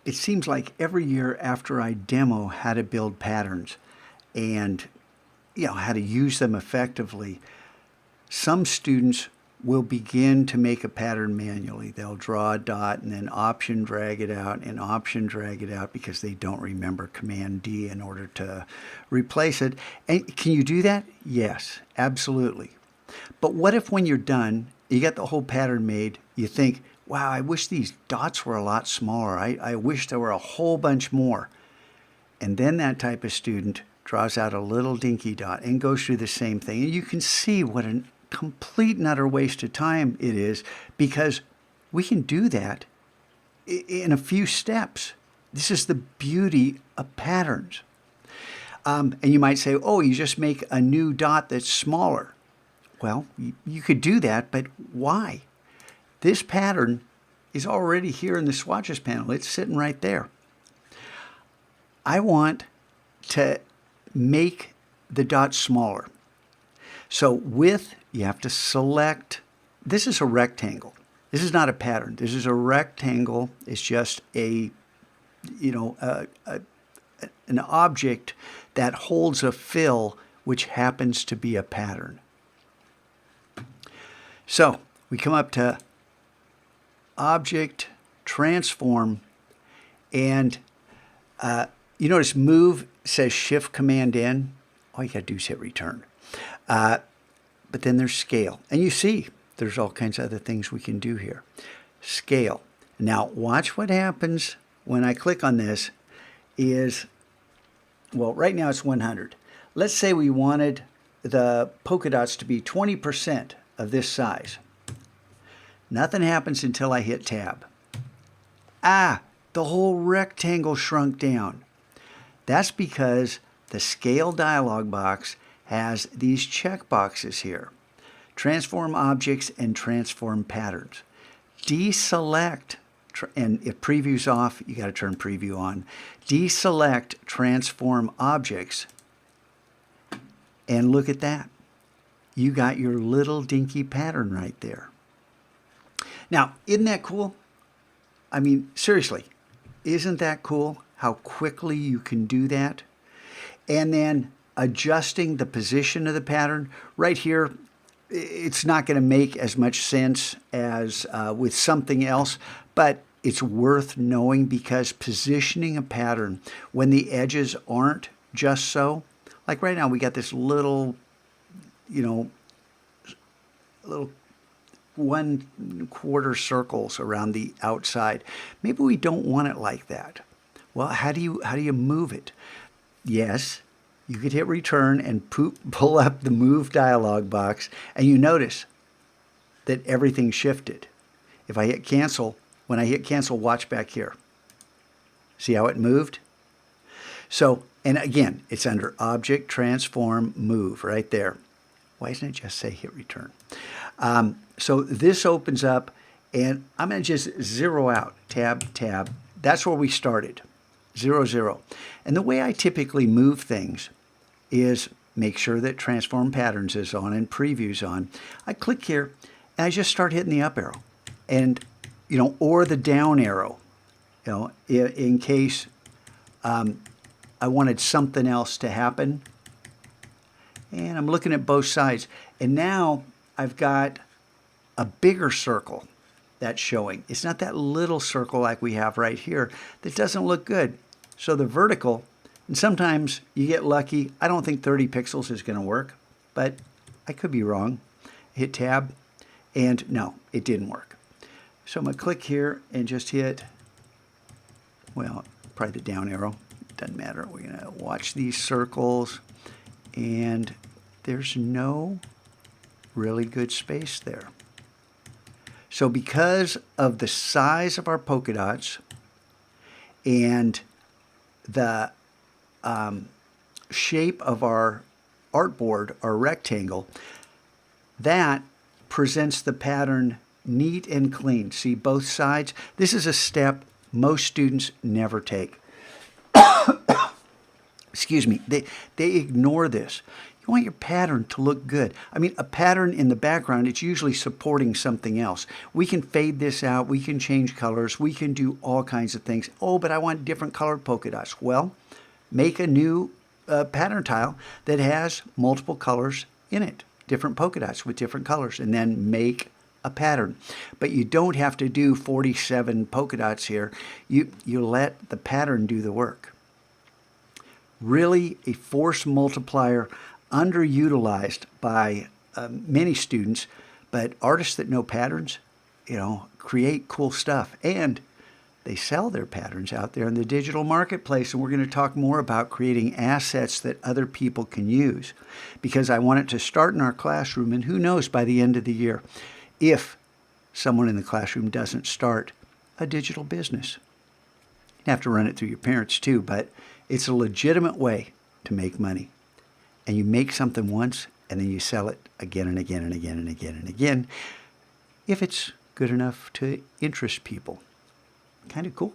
it seems like every year after I demo how to build patterns and how to use them effectively, some students will begin to make a pattern manually. They'll draw a dot and then option drag it out and option drag it out because they don't remember Command D in order to replace it. And can you do that? Yes, absolutely. But what if when you're done, you get the whole pattern made, you think, wow, I wish these dots were a lot smaller. I wish there were a whole bunch more. And then that type of student draws out a little dinky dot and goes through the same thing. And you can see what a complete and utter waste of time it is, because we can do that in a few steps. This is the beauty of patterns. And you might say, oh, you just make a new dot that's smaller. Well, you could do that, but why? This pattern is already here in the swatches panel. It's sitting right there. I want to make the dots smaller. So width, you have to select. This is a rectangle. This is not a pattern. This is a rectangle. It's just an object that holds a fill, which happens to be a pattern. So we come up to Object, Transform, and you notice Move says Shift Command N. All you got to do is hit Return. But then there's Scale. And you see there's all kinds of other things we can do here. Scale. Now watch what happens when I click on this is, well, right now it's 100. Let's say we wanted the polka dots to be 20% of this size. Nothing happens until I hit Tab. The whole rectangle shrunk down. That's because the Scale dialog box has these check boxes here. Transform objects and transform patterns. Deselect, and if preview's off, you got to turn preview on. Deselect transform objects, and look at that. You got your little dinky pattern right there. Now, isn't that cool? I mean, seriously, isn't that cool how quickly you can do that? And then adjusting the position of the pattern. Right here, it's not going to make as much sense as with something else, but it's worth knowing, because positioning a pattern when the edges aren't just so, like right now we got this little, little 1/4 circles around the outside. Maybe we don't want it like that. Well, how do you move it? Yes, you could hit Return and pull up the Move dialog box, and you notice that everything shifted. If I hit Cancel, when I hit Cancel, watch back here. See how it moved? So, and again, it's under Object, Transform, Move right there. Why doesn't it just say hit Return? So this opens up, and I'm going to just zero out, Tab, Tab. That's where we started, 0, 0. And the way I typically move things is make sure that Transform Patterns is on and Preview's on. I click here, and I just start hitting the up arrow, and or the down arrow, in case I wanted something else to happen. And I'm looking at both sides, and now I've got a bigger circle that's showing. It's not that little circle like we have right here that doesn't look good. So the vertical, and sometimes you get lucky. I don't think 30 pixels is going to work, but I could be wrong. Hit Tab, and no, it didn't work. So I'm going to click here and just hit, well, probably the down arrow. Doesn't matter. We're going to watch these circles, and there's no really good space there. So because of the size of our polka dots and the shape of our artboard, our rectangle, that presents the pattern neat and clean. See both sides? This is a step most students never take. Excuse me. They ignore this. You You want your pattern to look good. I mean, a pattern in the background, it's usually supporting something else. We can fade this out. We can change colors. We can do all kinds of things. Oh, but I want different colored polka dots. Well, make a new pattern tile that has multiple colors in it, different polka dots with different colors, and then make a pattern. But you don't have to do 47 polka dots here. You let the pattern do the work. Really a force multiplier, underutilized by many students, but artists that know patterns, create cool stuff. And they sell their patterns out there in the digital marketplace, and we're going to talk more about creating assets that other people can use, because I want it to start in our classroom, and who knows, by the end of the year, if someone in the classroom doesn't start a digital business. You have to run it through your parents too, but it's a legitimate way to make money. And you make something once, and then you sell it again and again and again and again and again, if it's good enough to interest people. Kind of cool.